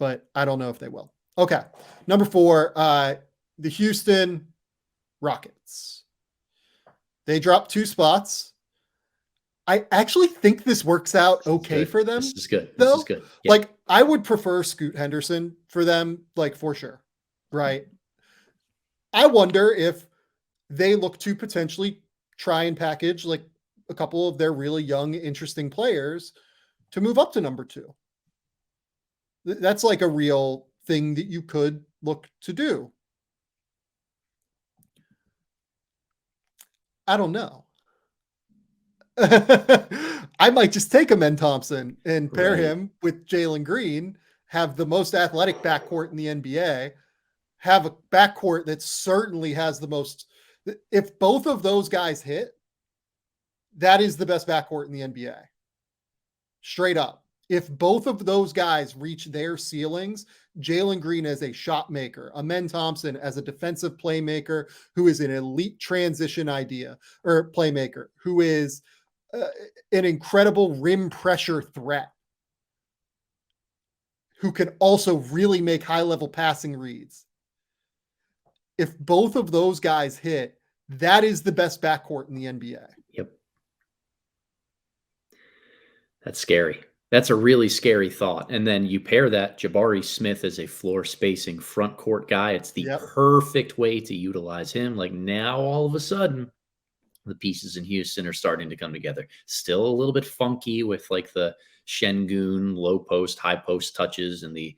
but I don't know if they will. Okay. Number 4, the Houston Rockets. They dropped 2 spots. I actually think this works out okay for them. This is good. Though. This is good. Yeah. Like, I would prefer Scoot Henderson for them, like, for sure. Right. I wonder if they look to potentially try and package like a couple of their really young, interesting players to move up to number 2. That's like a real thing that you could look to do. I don't know. I might just take Amen Thompson and pair him with Jalen Green, have the most athletic backcourt in the NBA, have a backcourt that certainly has the most. If both of those guys hit, that is the best backcourt in the NBA. Straight up. If both of those guys reach their ceilings, Jalen Green as a shot maker, Amen Thompson as a defensive playmaker who is an elite transition idea or playmaker, who is an incredible rim pressure threat, who can also really make high-level passing reads. If both of those guys hit, that is the best backcourt in the NBA. Yep. That's scary. That's a really scary thought. And then you pair that Jabari Smith as a floor spacing front court guy. It's the perfect way to utilize him. Like, now all of a sudden the pieces in Houston are starting to come together. Still a little bit funky with like the Şengün low post, high post touches and the,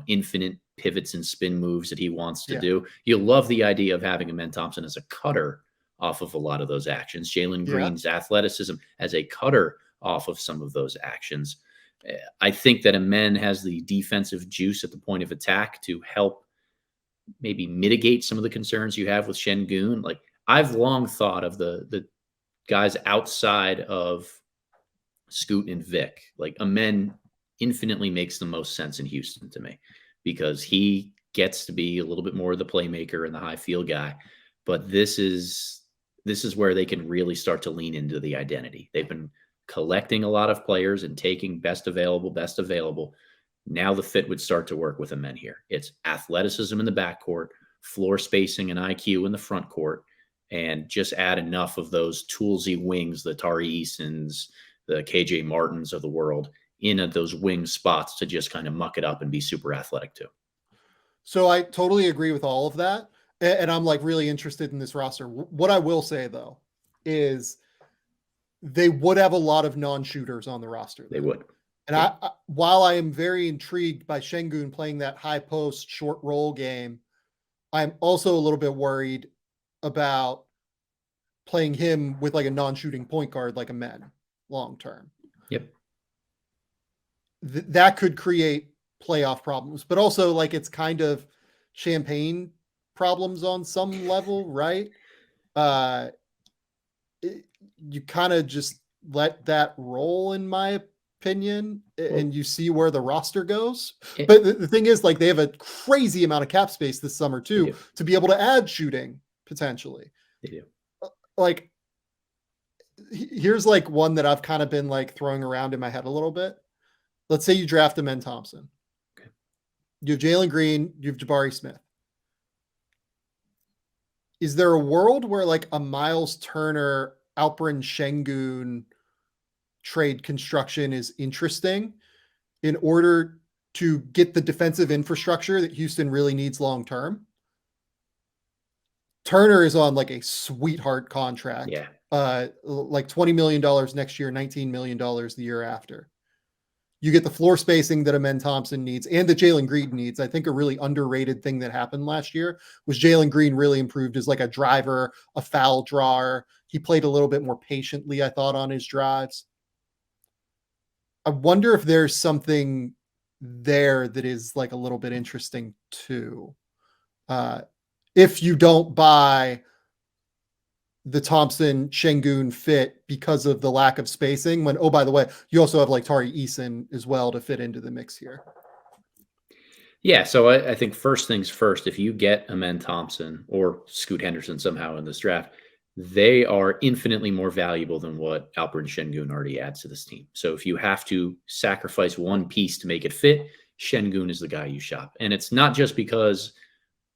infinite pivots and spin moves that he wants to do. You'll love the idea of having Amen Thompson as a cutter off of a lot of those actions. Jalen Green's athleticism as a cutter off of some of those actions. I think that Amen has the defensive juice at the point of attack to help maybe mitigate some of the concerns you have with Şengün. Like, I've long thought of the guys outside of Scoot and Vic. Like, Amen infinitely makes the most sense in Houston to me because he gets to be a little bit more of the playmaker and the high field guy. But this is where they can really start to lean into the identity. They've been collecting a lot of players and taking best available. Now the fit would start to work with Amen here. It's athleticism in the backcourt, floor spacing and IQ in the front court, and just add enough of those toolsy wings, the Tari Easons, the KJ Martins of the world, in at those wing spots to just kind of muck it up and be super athletic too. So I totally agree with all of that. And I'm like really interested in this roster. What I will say though, is they would have a lot of non-shooters on the roster. They would. And while I am very intrigued by Şengün playing that high post short roll game, I'm also a little bit worried about playing him with like a non-shooting point guard like Amen long term. Yep. That could create playoff problems, but also like it's kind of champagne problems on some level, right? You kind of just let that roll, in my opinion, and you see where the roster goes. But the thing is, like, they have a crazy amount of cap space this summer too to be able to add shooting potentially. They do. Like, here's like one that I've kind of been like throwing around in my head a little bit. Let's say you draft Amen Thompson. Okay. You have Jalen Green, you have Jabari Smith. Is there a world where like a Miles Turner, Alperen Şengün trade construction is interesting in order to get the defensive infrastructure that Houston really needs long term? Turner is on like a sweetheart contract. Yeah. Like $20 million next year, $19 million the year after. You get the floor spacing that Amen Thompson needs and that Jalen Green needs. I think a really underrated thing that happened last year was Jalen Green really improved as like a driver, a foul drawer. He played a little bit more patiently, I thought, on his drives. I wonder if there's something there that is like a little bit interesting too. If you don't buy the Thompson Şengün fit because of the lack of spacing, when, oh, by the way, you also have like Tari Eason as well to fit into the mix here. Yeah. So I think first things first, if you get Amen Thompson or Scoot Henderson somehow in this draft, they are infinitely more valuable than what Alperen Şengün already adds to this team. So if you have to sacrifice one piece to make it fit, Şengün is the guy you shop. And it's not just because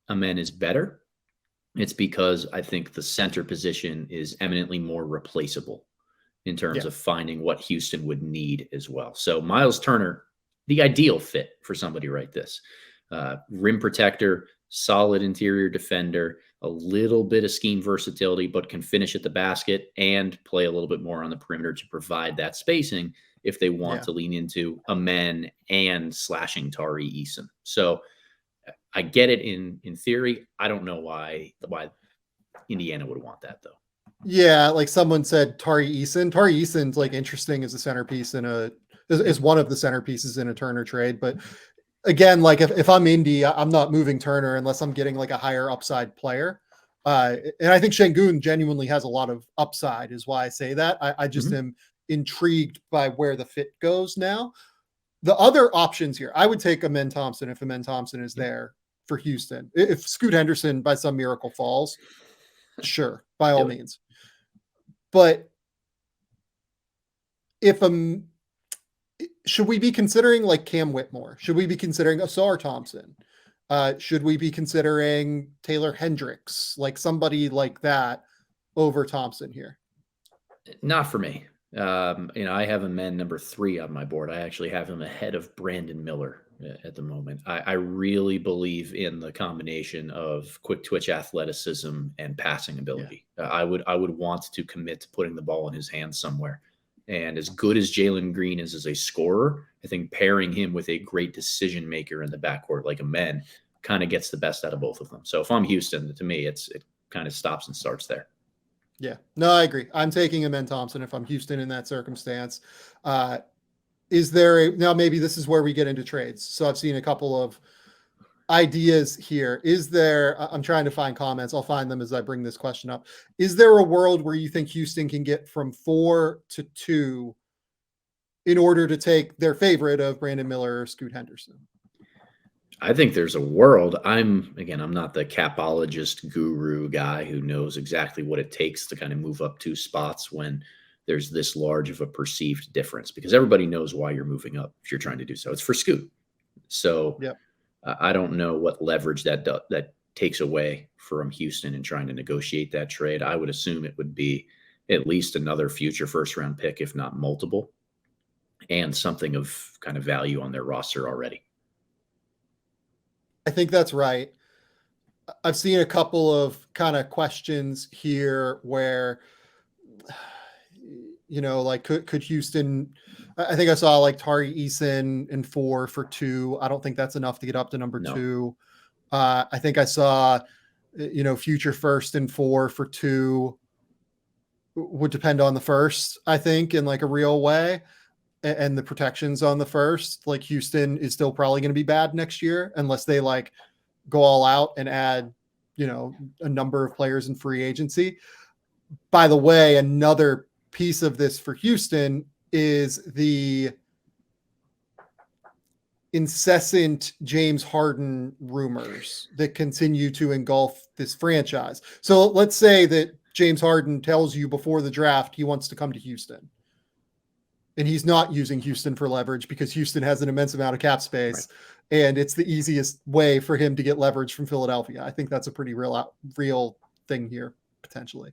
Amen is better. It's because I think the center position is eminently more replaceable in terms of finding what Houston would need as well. So Miles Turner, the ideal fit for somebody like this. Rim protector, solid interior defender, a little bit of scheme versatility, but can finish at the basket and play a little bit more on the perimeter to provide that spacing if they want to lean into Amen and slashing Tari Eason. So I get it in theory. I don't know why Indiana would want that though. Yeah, like someone said, Tari Eason. Tari Eason's like interesting as a centerpiece is one of the centerpieces in a Turner trade. But again, like if I'm Indy, I'm not moving Turner unless I'm getting like a higher upside player. And I think Şengün genuinely has a lot of upside, is why I say that. I just am intrigued by where the fit goes now. The other options here, I would take Amen Thompson if Amen Thompson is there for Houston. If Scoot Henderson by some miracle falls, sure, by all means. But if should we be considering like Cam Whitmore? Should we be considering Asar Thompson? Should we be considering Taylor Hendricks, like somebody like that over Thompson here? Not for me. I have Amen number 3 on my board. I actually have him ahead of Brandon Miller at the moment. I really believe in the combination of quick twitch athleticism and passing ability. I would want to commit to putting the ball in his hands somewhere. And as good as Jalen Green is as a scorer, I think pairing him with a great decision maker in the backcourt like Amen kind of gets the best out of both of them. So if I'm Houston, to me, it kind of stops and starts there. Yeah, no, I agree. I'm taking Amen Thompson if I'm Houston in that circumstance. Is there now maybe this is where we get into trades. So I've seen a couple of ideas here. Is there, I'm trying to find comments. I'll find them as I bring this question up. Is there a world where you think Houston can get from 4 to 2 in order to take their favorite of Brandon Miller or Scoot Henderson? I think there's a world. I'm not the capologist guru guy who knows exactly what it takes to kind of move up 2 spots when there's this large of a perceived difference, because everybody knows why you're moving up if you're trying to do so. It's for Scoot. So I don't know what leverage that takes away from Houston in trying to negotiate that trade. I would assume it would be at least another future first-round pick, if not multiple, and something of kind of value on their roster already. I think that's right. I've seen a couple of kind of questions here where, like could Houston, I think I saw like Tari Eason in 4 for 2. I don't think that's enough to get up to number 2. I think I saw, future first and 4 for 2 would depend on the first, I think, in like a real way. And the protections on the first, like Houston is still probably going to be bad next year unless they like go all out and add, a number of players in free agency. By the way, another piece of this for Houston is the incessant James Harden rumors that continue to engulf this franchise. So let's say that James Harden tells you before the draft he wants to come to Houston. And he's not using Houston for leverage because Houston has an immense amount of cap space, and it's the easiest way for him to get leverage from Philadelphia. I think that's a pretty real thing here, potentially.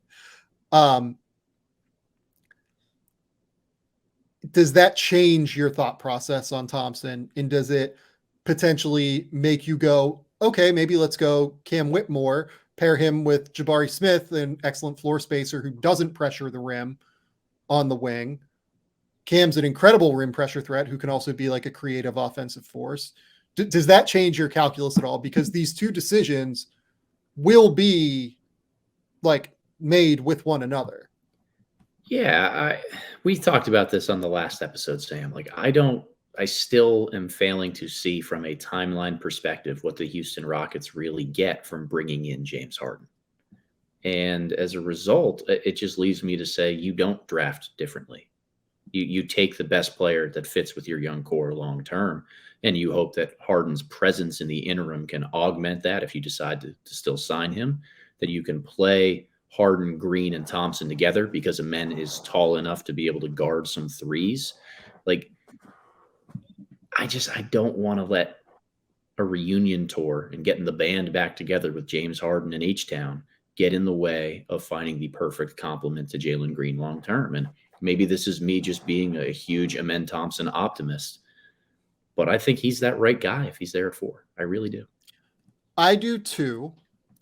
Does that change your thought process on Thompson? And does it potentially make you go, okay, maybe let's go Cam Whitmore, pair him with Jabari Smith, an excellent floor spacer who doesn't pressure the rim on the wing. Cam's an incredible rim pressure threat who can also be like a creative offensive force. Does that change your calculus at all? Because these 2 decisions will be like made with one another. Yeah, we talked about this on the last episode, Sam. Like, I still am failing to see from a timeline perspective what the Houston Rockets really get from bringing in James Harden. And as a result, it just leaves me to say you don't draft differently. You take the best player that fits with your young core long term, and you hope that Harden's presence in the interim can augment that if you decide to still sign him, that you can play Harden, Green, and Thompson together because Amen is tall enough to be able to guard some threes. Like, I don't want to let a reunion tour and getting the band back together with James Harden and H-Town get in the way of finding the perfect complement to Jalen Green long term. And maybe this is me just being a huge Amen Thompson optimist, but I think he's that right guy if he's there at 4. I really do. I do too.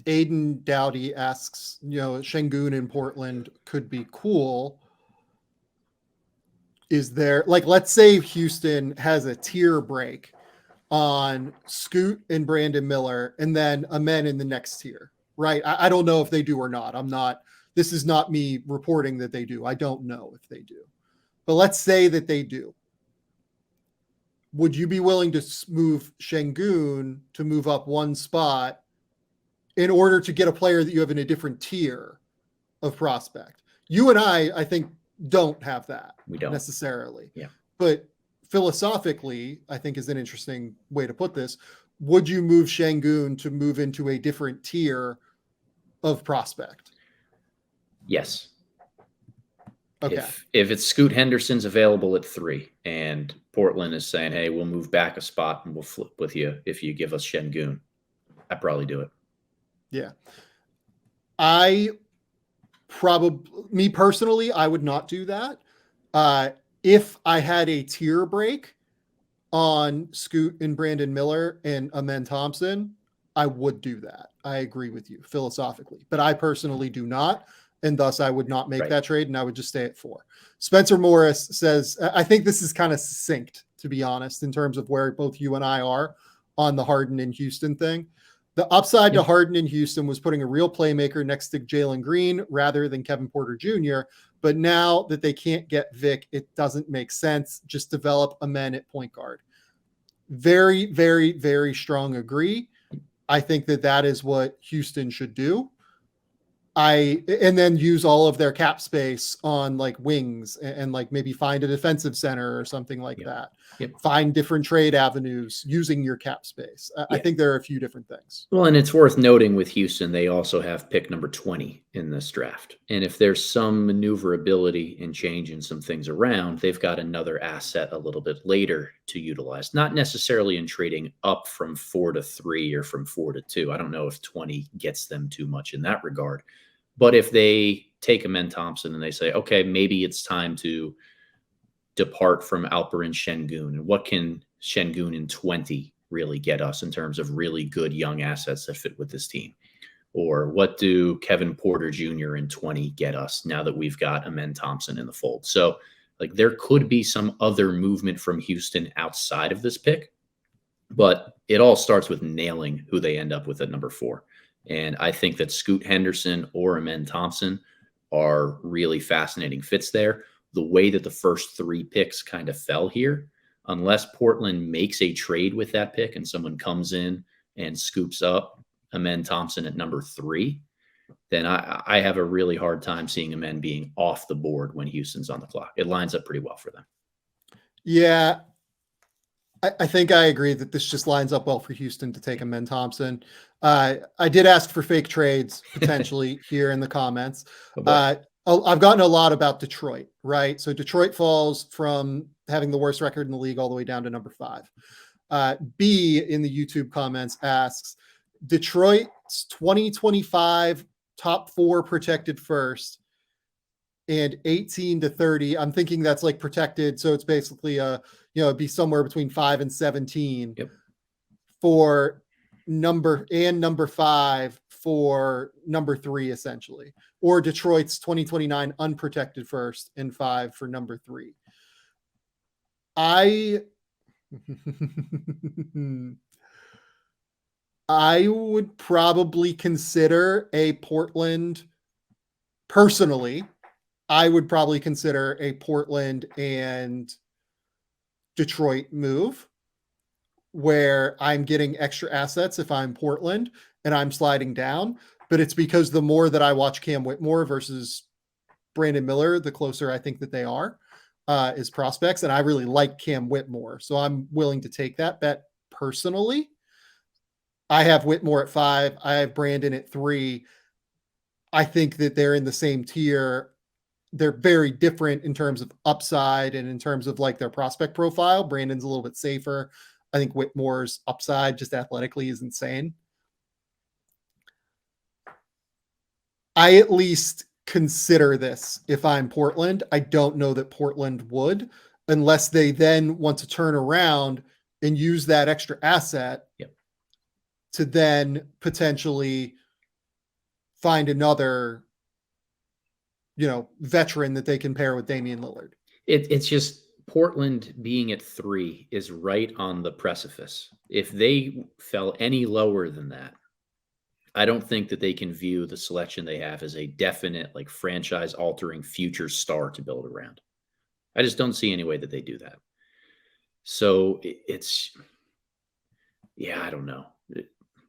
Aiden Dowdy asks, Şengün in Portland could be cool. Is there, like, let's say Houston has a tier break on Scoot and Brandon Miller and then Amen in the next tier, right? I don't know if they do or not. This is not me reporting that they do. I don't know if they do. But let's say that they do. Would you be willing to move Şengün to move up one spot in order to get a player that you have in a different tier of prospect? You and I think, don't have that. We don't necessarily. Yeah. But philosophically, I think is an interesting way to put this. Would you move Şengün to move into a different tier of prospect? Yes. Okay. If it's Scoot Henderson's available at 3 and Portland is saying, hey, we'll move back a spot and we'll flip with you if you give us Şengün, I'd probably do it. Yeah. Me personally, I would not do that. If I had a tier break on Scoot and Brandon Miller and Amen Thompson, I would do that. I agree with you philosophically, but I personally do not. And thus I would not make that trade and I would just stay at 4. Spencer Morris says, I think this is kind of succinct, to be honest, in terms of where both you and I are on the Harden and Houston thing. The upside to Harden in Houston was putting a real playmaker next to Jalen Green rather than Kevin Porter Jr. But now that they can't get Vic, it doesn't make sense. Just develop Amen at point guard. Very, very, very strong agree. I think that is what Houston should do. And then use all of their cap space on like wings and like maybe find a defensive center or something like that. Find different trade avenues using your cap space. I think there are a few different things. Well, and it's worth noting with Houston, they also have pick number 20 in this draft. And if there's some maneuverability and changing some things around, they've got another asset a little bit later to utilize, not necessarily in trading up from 4 to 3 or from 4 to 2. I don't know if 20 gets them too much in that regard. But if they take Amen Thompson and they say, okay, maybe it's time to depart from Alperen Şengün, and what can Şengün in 20 really get us in terms of really good young assets that fit with this team? Or what do Kevin Porter Jr. in 20 get us now that we've got Amen Thompson in the fold? So like there could be some other movement from Houston outside of this pick, but it all starts with nailing who they end up with at number 4. And I think that Scoot Henderson or Amen Thompson are really fascinating fits there. The way that the first 3 picks kind of fell here, unless Portland makes a trade with that pick and someone comes in and scoops up Amen Thompson at number 3, then I have a really hard time seeing Amen being off the board when Houston's on the clock. It lines up pretty well for them. Yeah. I think I agree that this just lines up well for Houston to take Amen Thompson. I did ask for fake trades potentially here in the comments. I've gotten a lot about Detroit, right? So Detroit falls from having the worst record in the league all the way down to number 5. B in the YouTube comments asks, Detroit's 2025 top 4 protected first and 18 to 30. I'm thinking that's like protected. So it's basically it'd be somewhere between 5 and 17 for number 5 for number 3, essentially, or Detroit's 2029 unprotected first and 5 for number 3. I would probably consider a Portland personally. I would probably consider a Portland and Detroit move where I'm getting extra assets if I'm Portland and I'm sliding down, but it's because the more that I watch Cam Whitmore versus Brandon Miller, the closer I think that they are as prospects. And I really like Cam Whitmore. So I'm willing to take that bet personally. I have Whitmore at 5. I have Brandon at 3. I think that they're in the same tier. they're very different in terms of upside and in terms of like their prospect profile. Brandon's a little bit safer. I think Whitmore's upside just athletically is insane. I at least consider this if I'm Portland. I don't know that Portland would, unless they then want to turn around and use that extra asset to then potentially find another, veteran that they can pair with Damian Lillard. It's just Portland being at 3 is right on the precipice. If they fell any lower than that, I don't think that they can view the selection they have as a definite, like, franchise-altering future star to build around. I just don't see any way that they do that. So it's, I don't know.